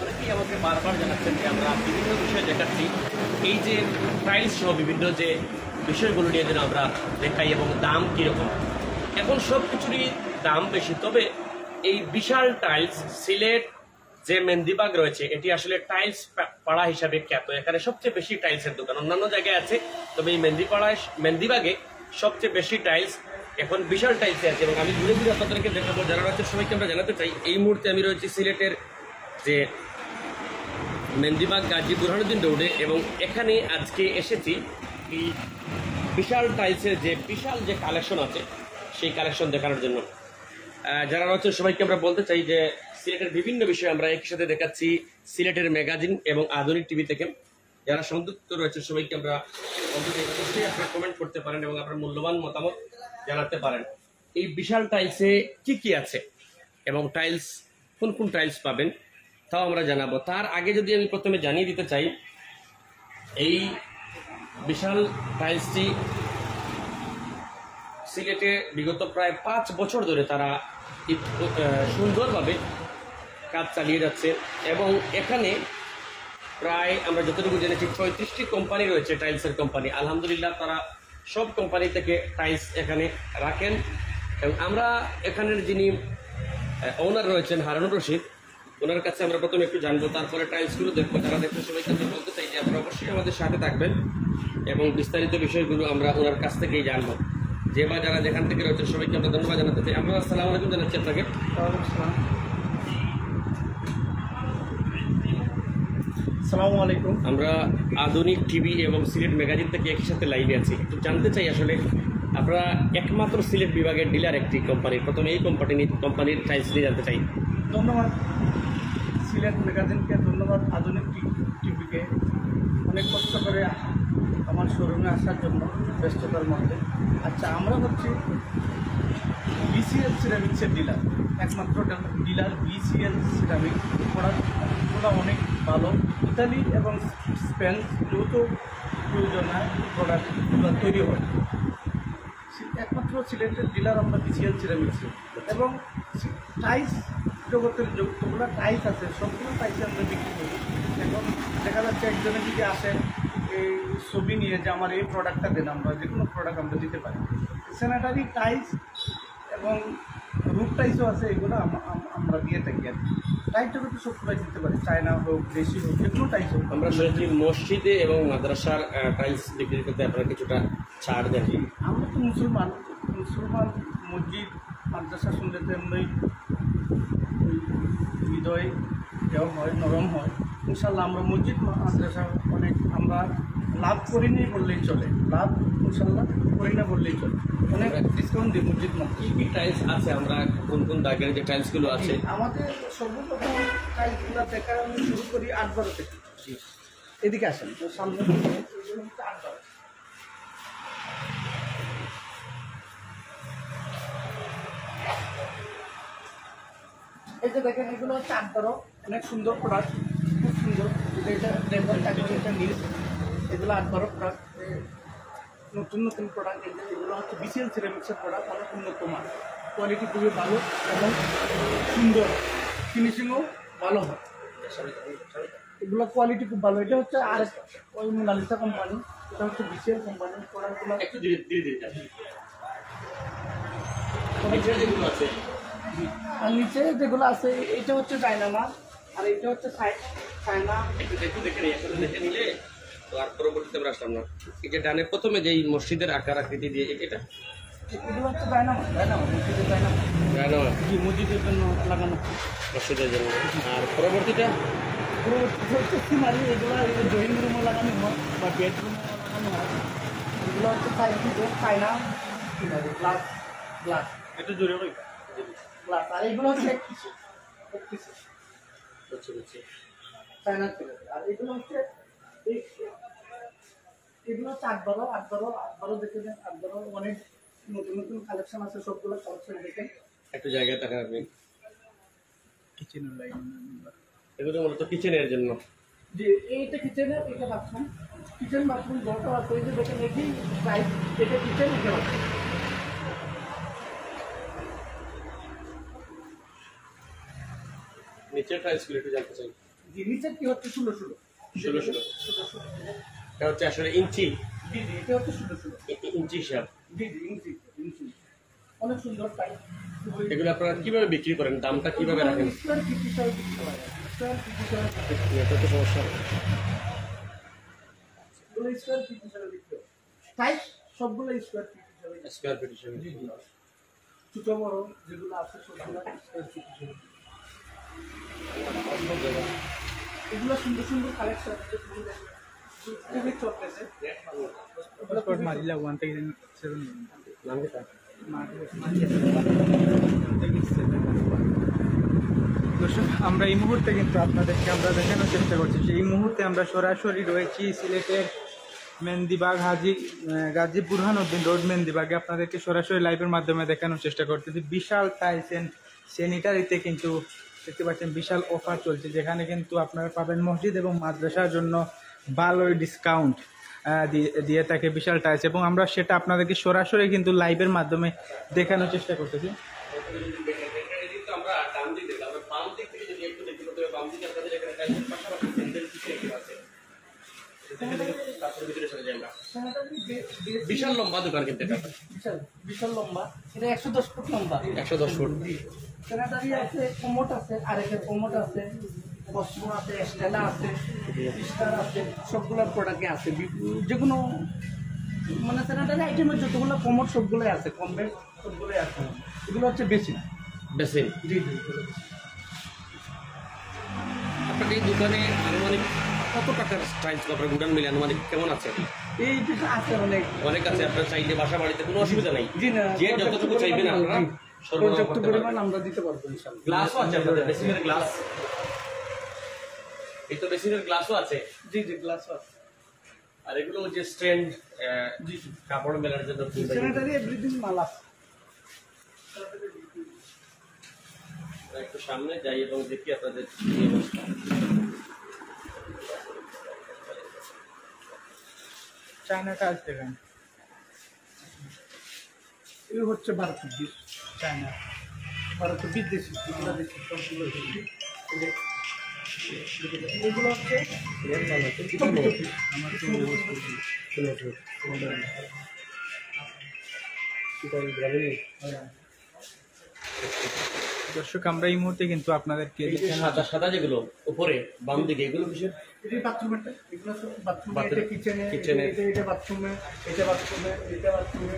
অনেকেই আমাকে বারবার জানাচ্ছেন যে আমরা বিভিন্ন বিষয় দেখাচ্ছি, এই যে টাইলস সহ বিভিন্ন যে বিষয়গুলো নিয়ে যেন আমরা দেখাই এবং দাম কীরকম। এখন সব কিছুরই দাম বেশি, তবে এই বিশাল টাইলস সিলেট যে মেহেন্দিবাগ রয়েছে এটি আসলে টাইলস পাড়া হিসাবে খ্যাত। এখানে সবচেয়ে বেশি টাইলসের দোকান, অন্যান্য জায়গায় আছে, তবে এই মেহেন্দিবাগে সবচেয়ে বেশি টাইলস এখন বিশাল টাইলসে আছে। এবং আমি ঘুরে ঘুরে আপনাদেরকে দেখাবো, যারা রয়েছে সবাইকে আমরা জানাতে চাই এই মুহূর্তে আমি রয়েছি সিলেটের যে মেহেন্দিবাগ গাজী বুরহানুদ্দিন রোডে, এবং এখানে আজকে এসেছি এই বিশাল টাইলসের যে বিশাল যে কালেকশন আছে সেই কালেকশন দেখানোর জন্য। যারা রয়েছে সবাইকে আমরা বলতে চাই যে সিলেটের বিভিন্ন বিষয় আমরা একই সাথে দেখাচ্ছি সিলেটের ম্যাগাজিন এবং আধুনিক টিভি থেকে। যারা সংযুক্ত রয়েছে সবাইকে আমরা অবশ্যই আপনারা কমেন্ট করতে পারেন এবং আপনার মূল্যবান মতামত জানাতে পারেন। এই বিশাল টাইলসে কি কি আছে এবং টাইলস কোন কোন টাইলস পাবেন তাও আমরা জানাবো। তার আগে যদি আমি প্রথমে জানিয়ে দিতে চাই, এই বিশাল টাইলসটি সিলেটে বিগত প্রায় 5 বছর ধরে তারা সুন্দরভাবে কাজ চালিয়ে যাচ্ছে, এবং এখানে প্রায় আমরা যতটুকু জেনেছি 35টি কোম্পানি রয়েছে, টাইলসের কোম্পানি। আলহামদুলিল্লাহ তারা সব কোম্পানি থেকে টাইলস এখানে রাখেন, এবং আমরা এখানের যিনি ওনার রয়েছেন হারুনুর রশিদ, ওনার কাছে আমরা প্রথমে একটু জানবো, তারপরে টাইলসগুলো দেখবো। যারা দেখতে সবাইকে আমরা বলতে চাই যে আপনারা অবশ্যই আমাদের সাথে থাকবেন এবং বিস্তারিত বিষয়গুলো আমরা ওনার কাছ থেকেই জানবো। যে বা যারা যেখান থেকে রয়েছে সবাইকে আমরা ধন্যবাদ জানাতে চাই। আমরা আসসালামু আলাইকুম জানাচ্ছি আপনাকে। আসসালামু আলাইকুম। আমরা আধুনিক টিভি এবং সিলেট ম্যাগাজিন থেকে একই সাথে লাইভে আছি। একটু জানতে চাই আসলে আপনারা একমাত্র সিলেট বিভাগের ডিলার একটি কোম্পানির, প্রথমে এই কোম্পানির টাইলস নিয়ে জানতে চাই। ধন্যবাদ সিলেট ম্যাগাজিনকে, ধন্যবাদ আধুনিক টিভিকে অনেক কষ্ট করে আমার শোরুমে আসার জন্য ব্যস্ততার মধ্যে। আচ্ছা, আমরা হচ্ছি বিসিএল সিরামিক্সের ডিলার, একমাত্র ডিলার বিসিএল সিরামিক। প্রোডাক্টগুলো অনেক ভালো, ইতালি এবং স্পেন যৌথ প্রয়োজনায় প্রোডাক্টগুলো তৈরি হয়। একমাত্র সিলেটের ডিলার আমরা বিসিএল সিরামিক্সের, এবং টাইলস জগতের যতগুলো টাইলস আছে সবগুলো টাইলস আমরা বিক্রি করি। এখন দেখা যাচ্ছে একজনে যদি আসে এই ছবি নিয়ে যে আমার এই প্রোডাক্টটা দেন, আমরা যে কোনো প্রোডাক্ট আমরা দিতে পারি। স্যানিটারি টাইলস এবং রুফ টাইলসও আছে, এগুলো আমরা দিয়ে থাকি। আর টাইলসটা কিন্তু সবসময় দিতে পারি, চায়না হোক দেশি হোক যে কোনো টাইলস হোক। আমরা শুনেছি মসজিদে এবং মাদ্রাসার টাইলস বিক্রি করতে আপনারা কিছুটা ছাড় দেন। আমরা তো মুসলমান মসজিদ মাদ্রাসা শুনলে তো এমনি হৃদয় দেওয়া হয়, নরম হয়। ইনশাল্লাহ আমরা মসজিদ মাদ্রাসা অনেক আমরা লাভ করিনি বললেই চলে, লাভ ইনশাল্লাহ করি না বললেই চলে। অনেক ডিসকাউন্ট দিই মসজিদ কী কী টাইলস আছে, আমরা কোন কোন দাগের যে টাইলসগুলো আছে? আমাদের সর্বপ্রথম টাইলসগুলো দেখা আমি শুরু করি 8-12 থেকে। এদিকে আসেন, সামনে 8-12। এই যে দেখেন, এগুলো হচ্ছে 8-12, অনেক সুন্দর প্রোডাক্ট, খুব সুন্দর। এটা নীল, এগুলো 8-12 প্রোডাক্ট, নতুন নতুন প্রোডাক্ট। এগুলো হচ্ছে বিসিএল সিরামিক্সের প্রোডাক্ট, অনেক উন্নত মান, কোয়ালিটি খুবই ভালো এবং সুন্দর, ফিনিশিংও ভালো হয়। এগুলো কোয়ালিটি খুব ভালো। এটা হচ্ছে আর ওই মোনালিসা কোম্পানি, এটা হচ্ছে বিসিএল কোম্পানির প্রোডাক্টগুলো। একটু ধীরে ধীরে যেগুলো আছে আর নিচে যেগুলো আছে এটা হচ্ছে চায়না মাল, আর এটা হচ্ছে চায়না। একটু দেখে নিই, একটু দেখে নিলে তো আর পরবর্তীতে আমরা আসলাম না। এই যে ডানে প্রথমে যেই মসজিদের আকার আকৃতি দিয়ে এটা এগুলো হচ্ছে চায়না মসজিদের চায়না জি, মসজিদের জন্য লাগানো, মসজিদের জন্য। আর পরবর্তীটা হচ্ছে সিনারি, এগুলো ড্রয়িং রুমও লাগানো হয় বা বেডরুমও লাগানো হয়। এগুলো হচ্ছে চায়না সিনারি, গ্লাস এটা জোরে হয় গ্লাস। আর এগুলো হচ্ছে চায়না সিনারি। আর এগুলো হচ্ছে 8-12 দেখে নেন। 8-12 অনেক নতুন নতুন কালেকশন আছে, সবগুলো কালেকশন দেখেন। একটু জায়গায় থাকেন আপনি। কিচেনের লাইন, এগুলো মূলত কিচেনের জন্য। যে এইটা কিচেনের, এটা বাথরুম। কিচেন বাথরুম যত আছে, এই যে দেখেন একই প্রাইস, এটা কিচেন, এটা বাথরুম। নিচের টাইলসগুলো একটু জানতে চাই। জি নিচের কি হচ্ছে 16 এটা হচ্ছে আসলে ইঞ্চি। জি এটা হচ্ছে 16 ইঞ্চি হিসাব। জি ইঞ্চি অনেক সুন্দর টাইপ। এগুলো আপনারা কিভাবে বিক্রি করেন, দামটা কিভাবে রাখেন? স্কয়ার ফিট হিসাবে বিক্রি করা যায়। স্কয়ার ফিট হিসাবে এটা তো সমস্যা। এগুলো স্কয়ার ফিট হিসাবে বিক্রি হয়। টাইপ সবগুলো স্কয়ার ফিট হিসাবে। স্কয়ার ফিট হিসাবে। জি ছোট বড় যেগুলো আছে সবগুলো স্কয়ার ফিট হিসাবে। এগুলো সুন্দর সুন্দর কালেকশন আছে। খুবই চলতেছে। পাসপোর্ট মারিলা 1 থেকে 7 নাম কি তার? দর্শক আমরা এই মুহূর্তে কিন্তু আপনাদেরকে আমরা দেখানোর চেষ্টা করছি যে এই মুহূর্তে আমরা সরাসরি রয়েছি সিলেটের মেহেন্দিবাগ গাজী বুরহানুদ্দিন রোড মেহেন্দিবাগে আপনাদেরকে সরাসরি লাইভের মাধ্যমে দেখানোর চেষ্টা করতেছি। বিশাল টাইলস এন্ড স্যানিটারিতে কিন্তু দেখতে পাচ্ছেন বিশাল অফার চলছে, যেখানে কিন্তু আপনারা পাবেন মসজিদ এবং মাদ্রাসার জন্য ভালোই ডিসকাউন্ট দিয়ে থাকে বিশাল টাইলস, এবং আমরা সেটা আপনাদেরকে সরাসরি কিন্তু লাইভের মাধ্যমে দেখানোর চেষ্টা করতেছি। বিশাল লম্বা দোকান কিন্তু এটা। বিশাল লম্বা, এটা 110 ফুট লম্বা। 110 ফুট। স্যানিটারি আছে, কমোড আছে, আরেকের কমোড আছে, কসমো আছে, স্টেলা আছে, স্টার আছে, সবগুলো প্রোডাক্টে আছে। যেগুলো মানে স্যানিটারি আইটেমের যতগুলো কমোড সবগুলোই আছে, কম বেশ সবগুলোই আছে। এগুলো হচ্ছে বেসিন। বেসিন। জি জি। আপনার এই দোকানে আনুমানিক কত টাকার টাইলস আপনার গুডান মিলে আনুমানিক কেমন আছে? এই যেটা আছে অনেক আছে। আপনার চাইলে বাসা বাড়িতে কোনো অসুবিধা নাই। জি না, যে যতটুকু চাইবেন আপনারা পর্যাপ্ত পরিমাণ আমরা দিতে পারবো ইনশাআল্লাহ। গ্লাসও আছে আপনাদের, বেসিনের গ্লাস। এই তো বেসিনের গ্লাসও আছে। জি জি গ্লাসও আছে। আর এগুলো যে স্ট্যান্ড জি কাপড় মেলার জন্য স্যানিটারি এভরিথিং মাল আছে। একটু সামনে যাই এবং দেখি আপনাদের কি অবস্থা। চায়না টাইলস দেখেন, এই হচ্ছে 12 ফুট ডিশ চায়না 12 ফুট দেশি, এগুলো দেশি সবগুলো দেশি। এগুলো হচ্ছে দর্শক আমরা এই মুহূর্তে কিন্তু আপনাদেরকে সাদা সাদা যেগুলো উপরে বাম দিকে এগুলো কিসের? এটা বাথরুমেরটা, এগুলো সব বাথরুমে, বাথরুম, এটা কিচেনে, কিচেনে। এটা বাথরুমে, এটা বাথরুমে, এটা বাথরুমে।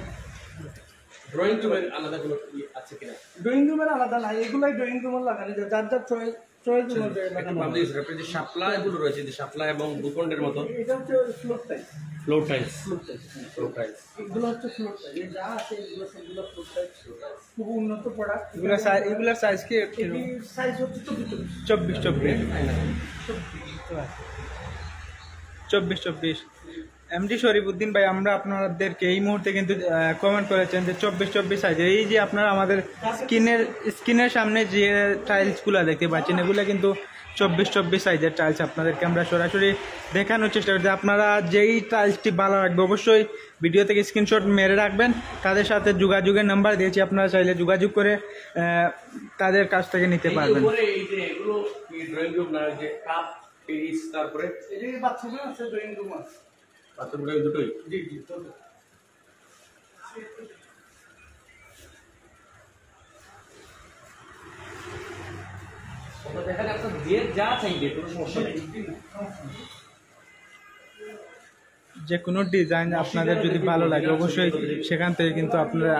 ড্রয়িং রুমের আলাদা কোনো কি আছে কিনা? ড্রয়িং রুমের আলাদা নাই, এগুলাই ড্রয়িং রুমের লাগানো যায়, যার যার চয়েস অনুযায়ী লাগানো বাম হয়। দিকে আপনার যে শাপলা এগুলো রয়েছে, যে শাপলা এবং ভূখণ্ডের মতো এটা হচ্ছে floor tiles. Floor tiles. Floor tiles floor tiles এগুলো হচ্ছে ফ্লোর টাইলস। যা আছে এগুলো সবগুলো ফ্লোর টাইলস, খুব উন্নত প্রোডাক্ট। এগুলার সাইজ কি? এটির সাইজ হচ্ছে 24 24 এমডি শরীফউদ্দিন ভাই, আমরা আপনাদেরকে এই মুহূর্তে কিন্তু কমেন্ট করেছেন যে 24 সাইজের এই যে আপনারা আমাদের স্ক্রিনের সামনে যে টাইলসগুলো দেখতে পাচ্ছেন, এগুলো কিন্তু 24 সাইজের টাইলস আপনাদেরকে আমরা সরাসরি দেখানোর চেষ্টা করছি। আপনারা যেই টাইলসটি ভালো লাগবে অবশ্যই ভিডিও থেকে স্ক্রিনশট মেরে রাখবেন। তাদের সাথে যোগাযোগের নাম্বার দিয়েছি, আপনারা চাইলে যোগাযোগ করে তাদের কাছ থেকে নিতে পারবেন। এই যে এগুলো কি ড্রয়িং রুম না, যে কাপ পিস, তারপরে এই যে বাথরুমে আছে, ড্রয়িং রুম আছে। বাথরুম ড্রয়িং দুটোই। জি জি তো দেখেন আপনার যে যা চাইবে কোনো সমস্যা নেই। যে কোনো ডিজাইন আপনাদের যদি ভালো লাগে অবশ্যই সেখান থেকে কিন্তু আপনারা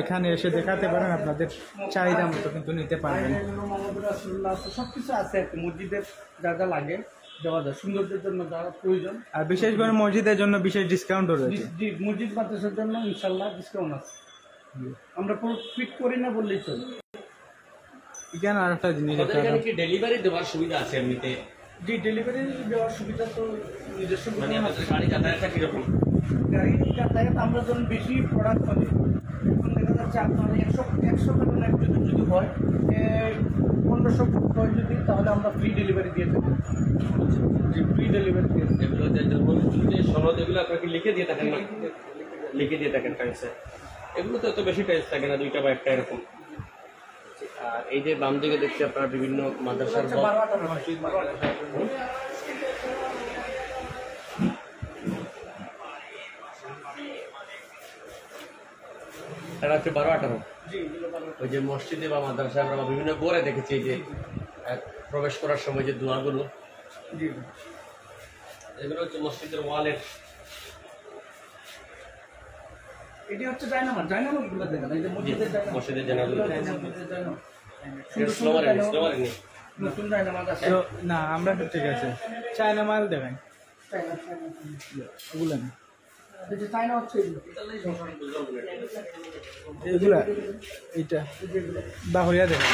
এখানে এসে দেখাতে পারেন, আপনাদের চাহিদা মতো কিন্তু নিতে পারবেন। মোহাম্মদ রাসূলুল্লাহ আছে, সব কিছু আছে। একটা মসজিদের যা যা লাগে দেওয়া যায়, সৌন্দর্যের জন্য যা প্রয়োজন। আর বিশেষ করে মসজিদের জন্য বিশেষ ডিসকাউন্টও রয়েছে। জি মসজিদ মাদ্রাসার জন্য ইনশাল্লাহ ডিসকাউন্ট আছে। আমরা পুরো ফিট করি না বললেই চলে। এখানে আর একটা জিনিস এখানে কি ডেলিভারি দেওয়ার সুবিধা আছে এমনিতে? জি ডেলিভারি দেওয়ার সুবিধা তো নিজস্ব মানে আপনাদের গাড়ি যাতায়াতটা কিরকম? গাড়ি যাতায়াত আমরা যখন বেশি প্রোডাক্ট পাই, এখন দেখা যাচ্ছে আপনার 100 টাকা যদি হয়, 1500 হয় যদি, তাহলে আমরা ফ্রি ডেলিভারি দিয়ে দেবো। জি ফ্রি ডেলিভারি দিয়ে দেবো। এগুলো যে সনদ এগুলো আপনাকে লিখে দিয়ে থাকেন না? লিখে দিয়ে থাকেন টাইলসে। এগুলো তো এত বেশি টাইলস থাকে না, 2টা বা 1টা এরকম। আর এই যে বাম দিকে দেখছি আপনারা বিভিন্ন মাদ্রাসার এটা হচ্ছে 12-18 ওই যে মসজিদে বা মাদ্রাসায় আমরা বিভিন্ন গোড়ে দেখেছি যে প্রবেশ করার সময় যে দোয়াগুলো এগুলো হচ্ছে মসজিদের ওয়ালের। এটি হচ্ছে জায়নামাজ, জায়নামাজগুলো দেখেন, এই যে মসজিদের জানাগুলো নতুন জায়নামাজ আছে। না আমরা ঠিক আছে, চায়না মাল দেবেন ওগুলো না, চায়না হচ্ছে এগুলা এইটা বাহুরিয়া দেবেন।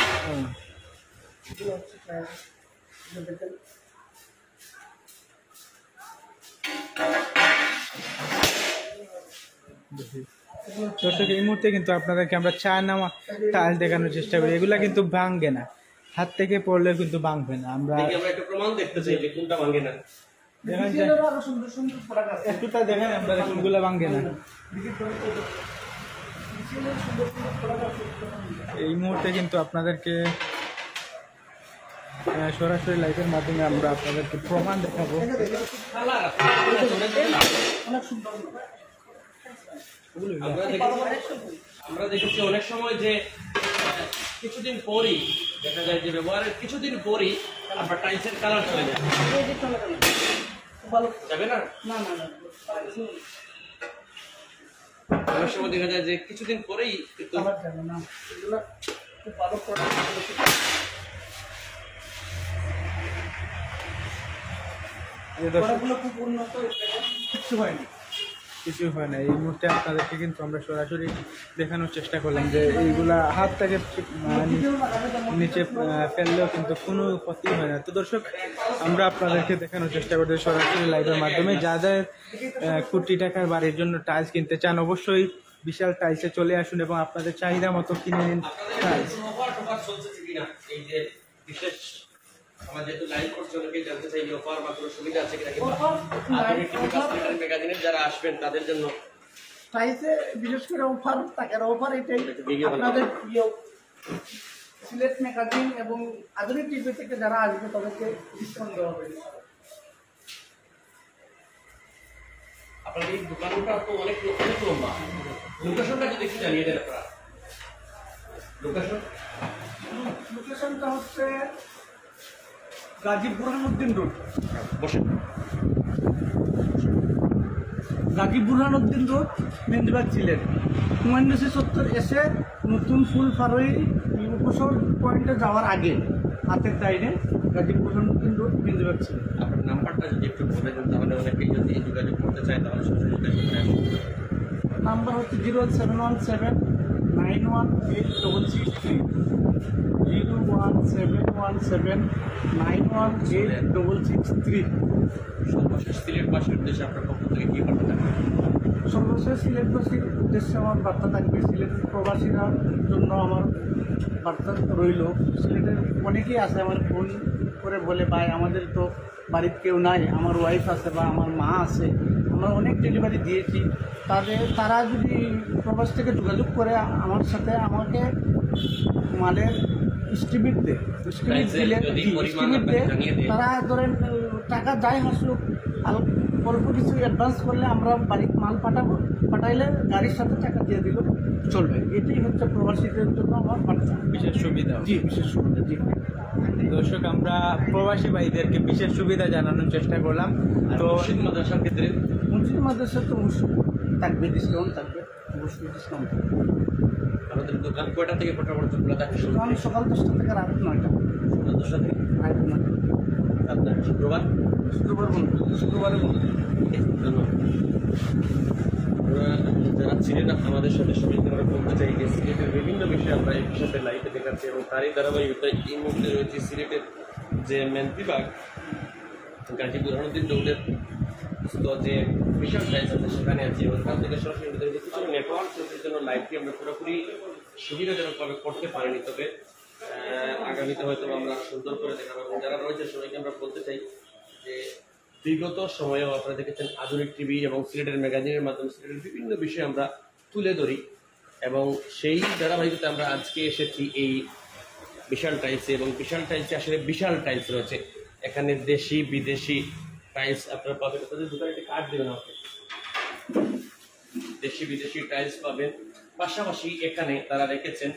দর্শক এই মুহূর্তে কিন্তু আপনাদেরকে আমরা চায়না টাইলস দেখানোর চেষ্টা করি, এগুলা কিন্তু ভাঙবে না, হাত থেকে পড়লে কিন্তু ভাঙবে না। আমরা একটু প্রমাণ দেখতে চাই যে কোনটা ভাঙে না, দেখেন একটুটা দেখেন আমরা কোনগুলা ভাঙবে না। এই মুহূর্তে কিন্তু আপনাদেরকে সরাসরি লাইভের মাধ্যমে আমরা আপনাদেরকে প্রমাণ দেখাবো। আমরা দেখেছি অনেক সময় যে কিছুদিন পরই দেখা যায় যে ব্যবহারের কিছুদিন পরই আপনার টাইলসের কালার চলে যায়, যাবে না? অনেক সময় দেখা যায় যে কিছুদিন পরেই কিন্তু কিছু হয় না। এই মুহূর্তে আপনাদেরকে কিন্তু আমরা সরাসরি দেখানোর চেষ্টা করলাম যে এইগুলা হাত থেকে নিচে ফেললেও কিন্তু কোনো ক্ষতি হয় না। তো দর্শক আমরা আপনাদেরকে দেখানোর চেষ্টা করছি সরাসরি লাইভের মাধ্যমে। যাদের কোটি টাকার বাড়ির জন্য টাইলস কিনতে চান অবশ্যই বিশাল টাইলসে চলে আসুন এবং আপনাদের চাহিদা মতো কিনে নিন টাইলস। এই যে বিশেষ আমরা যেহেতু লাইভ করছি অনেকেই জানতে চাই যে অফার বা কোনো সুবিধা আছে কিনা, ম্যাগাজিনের যারা আসবেন তাদের জন্য টাইলসে বিশেষ করে অফার টাকার অফার এটাই, আপনাদের সিলেট ম্যাগাজিন এবং আধুনিক টিভি থেকে যারা আসবে তাদেরকে ডিসকাউন্ট দেওয়া হবে। আপনাদের এই দোকানটা তো অনেক লম্বা, লোকেশনটা যদি একটু জানিয়ে দেন আপনারা। লোকেশনটা হচ্ছে গাজী বুরহানুদ্দিন রোড, গাজী বুরহানুদ্দিন রোড, মেহেন্দিবাগ, সিলেট। হুমায়ুন চত্বর এসে নতুন ফুল ফারুই উপসর পয়েন্টে যাওয়ার আগে হাতের সাইডে গাজী বুরহানুদ্দিন রোড, মেহেন্দিবাগ, সিলেট। আপনার নাম্বারটা যদি একটু বলে দেন তাহলে অনেকেই যদি যোগাযোগ করতে চায় তাহলে সরাসরি নাম্বার হচ্ছে 07179186663, 01717918663। সর্বশেষ সিলেটবাসীর উদ্দেশ্যে আপনার পক্ষ থেকে কি বার্তা থাকবে? সর্বশেষ সিলেটবাসীর উদ্দেশ্যে আমার বার্তা থাকবে, সিলেটের প্রবাসীরা জন্য আমার বার্তা রইল। সিলেটের অনেকেই আছে আমার ফোন করে বলে ভাই আমাদের তো বাড়িতে কেউ নাই, আমার ওয়াইফ আছে বা আমার মা আছে, আমরা অনেক ডেলিভারি দিয়েছি, তারা যদি প্রবাস থেকে যোগাযোগ করে আমার সাথে আমাকে মালের এস্টিমেট দেয়, এস্টিমেট দিলে তারা ধরেন টাকা যাই হাসুক অল্প কিছু অ্যাডভান্স করলে আমরা বাড়িতে মাল পাঠাইলে গাড়ির সাথে টাকা দিয়ে দিল চলবে। এটাই হচ্ছে প্রবাসীদের জন্য আমার বার্তা, বিশেষ সুবিধা। জি বিশেষ সুবিধা। জি দর্শক আমরা প্রবাসী ভাইদেরকে বিশেষ সুবিধা জানানোর চেষ্টা করলাম। তো মসজিদ মাদ্রাসার ক্ষেত্রে মসজিদ মাদ্রাসা তো থাকবে, ডিসকাউন্ট থাকবে, অবশ্যই ডিসকাউন্ট থাকবে। আমাদের দোকান কয়টা থেকে কটা পর্যন্ত খোলা থাকে? আমি সকাল 10টা থেকে রাত 9টা। সকাল 10টা থেকে রাত 9টা। আপনার শুক্রবার শুক্রবারে বন্ধ। ধন্যবাদ। যারা ছিলেন আমাদের সাথে সবাইকে আমরা বলতে চাই যে সিলেটের বিভিন্ন বিষয়ে আমরা একই সাথে লাইভে দেখাচ্ছি এবং তারই ধারাবাহিকতায় এই মুহূর্তে রয়েছে সিলেটের যে মেহেন্দিবাগ গাজী বুরহানুদ্দিন রোডের যে বিশাল টাইলস আছে সেখানে আছি এবং ওখান থেকে সরাসরি কিছু নেটওয়ার্ক চলতির জন্য লাইভটি আমরা পুরোপুরি সুবিধাজনকভাবে করতে পারিনি, তবে আগামীতে হয়তো আমরা সুন্দর করে দেখাবো। এবং যারা রয়েছে সবাইকে আমরা বলতে চাই যে বিগত সময়েও আপনারা দেখেছেন আধুনিক টিভি এবং সিলেটের ম্যাগাজিনের মাধ্যমে সিলেটের বিভিন্ন বিষয় আমরা তুলে ধরি এবং সেই ধারাবাহিকতায় আমরা আজকে এসেছি এই বিশাল টাইলস, এবং বিশাল টাইলসে আসলে বিশাল টাইলস রয়েছে। এখানে দেশি বিদেশি টাইলস আপনারা পাবেন। তাদের দোকানে একটা কার্ড দেবেন আমাকে, দেশি বিদেশি টাইলস পাবেন। পাশাপাশি এখানে তারা রেখেছেন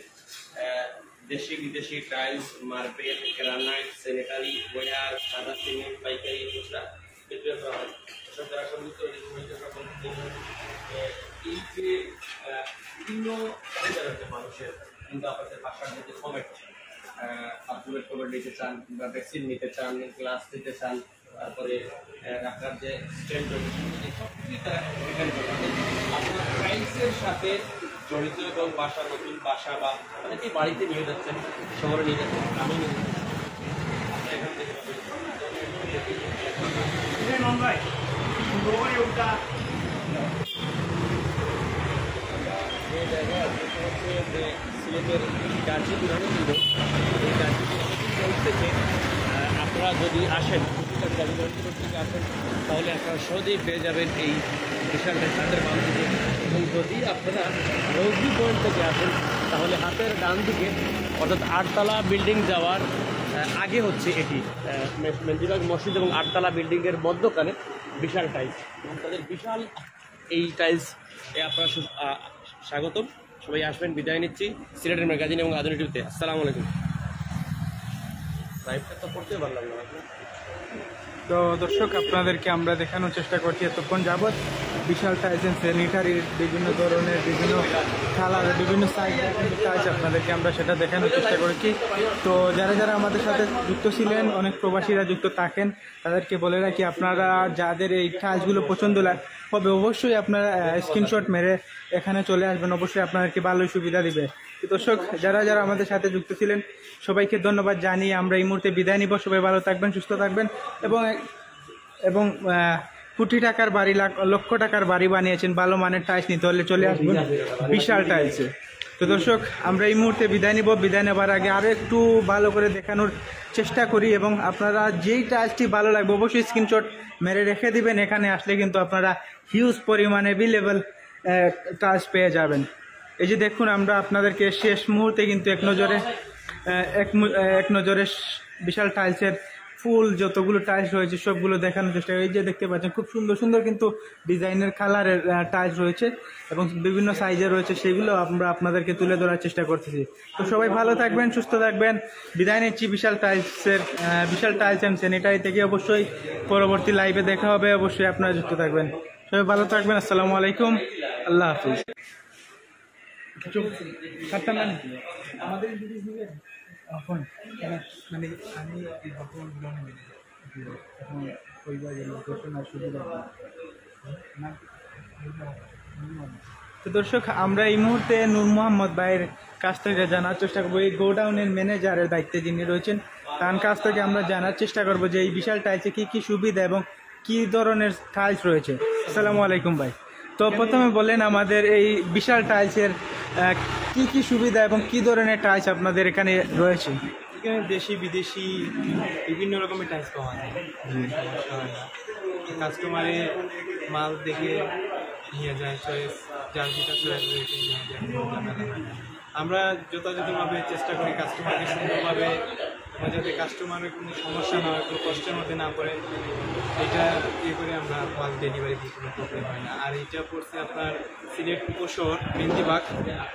দেশি বিদেশি tiles, marble, granite, sanitary wire, সাদা সিমেন্ট, পাইকারি, খুচরা বিক্রয় করা হয়। এসব দ্বারা সংযুক্ত এই যে বিভিন্ন মানুষের কিন্তু আপনাদের বাসার মধ্যে কমেন্ট, বাথরুমের কমেন্ট নিতে চান, কিংবা ভ্যাকসিন নিতে চান, গ্লাস নিতে চান, তারপরে রাখার যে স্ট্যান্ড রয়েছে, সব কিছুই তারা ডিপেন্ড করে। আপনার টাইলসের সাথে জড়িত এবং বাসা, নতুন বাসা বা অনেকেই বাড়িতে নিয়ে যাচ্ছেন, শহরে নিয়ে যাচ্ছেন, গ্রামে নিয়ে যাচ্ছেন। আপনারা এখান থেকে যে জায়গায় হচ্ছে যে সিলেটের গাজী বুরহানুদ্দিন, এই গাজী বুরহানুদ্দিন রোড থেকে আপনারা যদি আসেন, গাজী বুরহানুদ্দিন রোড থেকে আসেন, তাহলে আপনারা সহজেই পেয়ে যাবেন এই বিশাল হাতের বাম দিকে। এবং যদি আপনারা রৌদ্রি পয়েন্ট থেকে আসেন, তাহলে হাতের ডান দিকে অর্থাৎ 8তলা বিল্ডিং যাওয়ার আগে হচ্ছে এটি মেহেন্দিবাগ মসজিদ এবং 8তলা বিল্ডিংয়ের মধ্যখানে বিশাল টাইলস, এবং তাদের বিশাল এই টাইলস আপনারা স্বাগতম। সবাই আসবেন। বিদায় নিচ্ছি সিলেটের ম্যাগাজিন এবং আধুনিক টিভিতে। আসসালামু আলাইকুম। লাইভটা তো করতে পারলাম না। তো দর্শক, আপনাদেরকে আমরা দেখানোর চেষ্টা করছি এতক্ষণ যাবৎ বিশাল টাইলস এন্ড স্যানিটারির বিভিন্ন ধরনের বিভিন্ন কালারের বিভিন্ন সাইজের টাইলস আপনাদেরকে আমরা সেটা দেখানোর চেষ্টা করেছি। তো যারা যারা আমাদের সাথে যুক্ত ছিলেন, অনেক প্রবাসীরা যুক্ত থাকেন, তাদেরকে বলে রাখি, আপনারা যাদের এই টাইলসগুলো পছন্দ হবে অবশ্যই আপনারা স্ক্রিনশট মেরে এখানে চলে আসবেন, অবশ্যই আপনাদেরকে ভালোই সুবিধা দিবে। তো দর্শক, যারা যারা আমাদের সাথে যুক্ত ছিলেন সবাইকে ধন্যবাদ জানিয়ে আমরা এই মুহূর্তে বিদায় নিব। সবাই ভালো থাকবেন, সুস্থ থাকবেন, এবং কোটি টাকার বাড়ি, লক্ষ টাকার বাড়ি বানিয়েছেন, ভালো মানের টাইলস নিতে হলে চলে আসবেন বিশাল টাইলসে। তো দর্শক, আমরা এই মুহূর্তে বিদায় নিব। বিদায় নেবার আগে আরও একটু ভালো করে দেখানোর চেষ্টা করি, এবং আপনারা যেই টাইলসটি ভালো লাগবে অবশ্যই স্ক্রিনশট মেরে রেখে দিবেন। এখানে আসলে কিন্তু আপনারা হিউজ পরিমাণে অ্যাভেলেবল টাইলস পেয়ে যাবেন। এই যে দেখুন, আমরা আপনাদেরকে শেষ মুহূর্তে কিন্তু এক নজরে বিশাল টাইলসের ফুল যতগুলো টাইলস রয়েছে সবগুলো দেখানোর চেষ্টা করি। এই যে দেখতে পাচ্ছেন, খুব সুন্দর সুন্দর কিন্তু ডিজাইনের কালারের টাইলস রয়েছে এবং বিভিন্ন সাইজের রয়েছে, সেগুলো আমরা আপনাদেরকে তুলে ধরার চেষ্টা করতেছি। তো সবাই ভালো থাকবেন, সুস্থ থাকবেন। বিদায় নিচ্ছি বিশাল টাইলস অ্যান্ড স্যানিটারি থেকে। অবশ্যই পরবর্তী লাইভে দেখা হবে, অবশ্যই আপনারা যুক্ত থাকবেন। সবাই ভালো থাকবেন। আসসালামু আলাইকুম, আল্লাহ হাফিজ। আমাদের এখন মানে আমি এখন তো দর্শক, আমরা এই মুহূর্তে নূর মোহাম্মদ ভাইয়ের কাছ থেকে জানার চেষ্টা করবো, এই গোডাউনের ম্যানেজারের দায়িত্বে যিনি রয়েছেন, তার কাছ থেকে আমরা জানার চেষ্টা করবো যে এই বিশাল টাইলসে কী কী সুবিধা এবং কী ধরনের টাইলস রয়েছে। আসসালামু আলাইকুম ভাই। তো প্রথমে বলেন, আমাদের এই বিশাল টাইলসের কি কি সুবিধা এবং কি ধরনের টাইলস আপনাদের এখানে রয়েছে? এখানে দেশি বিদেশি বিভিন্ন রকমের টাইলস পাওয়া যায়। কাস্টমারে মাল দেখে নিয়ে যায়, চয়েস যার যেটা চয়েস রেখে নিয়ে যায়। আমরা যথাযথভাবে চেষ্টা করি কাস্টমারকে সুন্দরভাবে, যাতে কাস্টমারের কোনো সমস্যা না হয়, কোনো কষ্টের মধ্যে না পড়ে, এটা ইয়ে করে আমরা মাল ডেলিভারি দিই, কোনো প্রবলেম হয় না। আর এটা পড়ছে আপনার সিলেট উপশহর মেহেন্দিবাগ,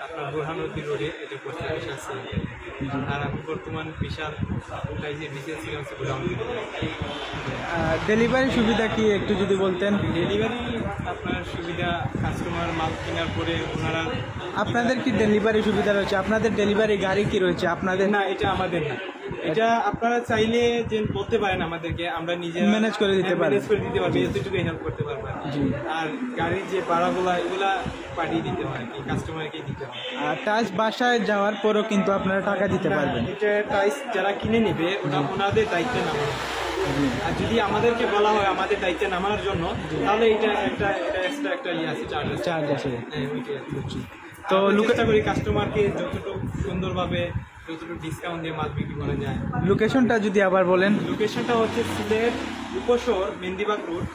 আপনার বুরহানুদ্দিন রোডে এটা পড়ছে বিশাল সিলেট। আর আমি বর্তমান বিশাল টাইজের বিশেষ ডেলিভারি সুবিধা কি একটু যদি বলতেন? ডেলিভারি আপনার সুবিধা, কাস্টমার মাল কেনার পরে ওনারা, আপনাদের কি ডেলিভারি সুবিধা রয়েছে? আপনাদের ডেলিভারি গাড়ি কি রয়েছে আপনাদের? না, এটা আমাদের না। এটা আপনারা চাইলে যে বলতে পারেন আমাদেরকে, আমরা নিজেরা ম্যানেজ করে দিতে পারবো, এতটুকু হেল্প করতে পারবো। আর গাড়ির যে ভাড়াগুলো এগুলা পাঠিয়ে দিতে হয়, কাস্টমারকে দিতে হয়। আর টাইলস বাসায় যাওয়ার পরও কিন্তু আপনারা টাকা দিতে পারবেন। এটা টাইলস যারা কিনে নেবে ওটা ওনাদের দায়িত্বে নামানো। আর যদি আমাদেরকে বলা হয় আমাদের দায়িত্বে নামানোর জন্য, তাহলে এটা এক্সট্রা একটা ইয়ে আছে, চার্জ আছে। তো চেষ্টা করি কাস্টমারকে যতটুকু সুন্দরভাবে, যতটুকু ডিসকাউন্ট দিয়ে মাল বিক্রি করা যায়। লোকেশনটা যদি আবার বলেন। লোকেশনটা হচ্ছে সিলেট উপশহর মেহেন্দিবাগ রোড।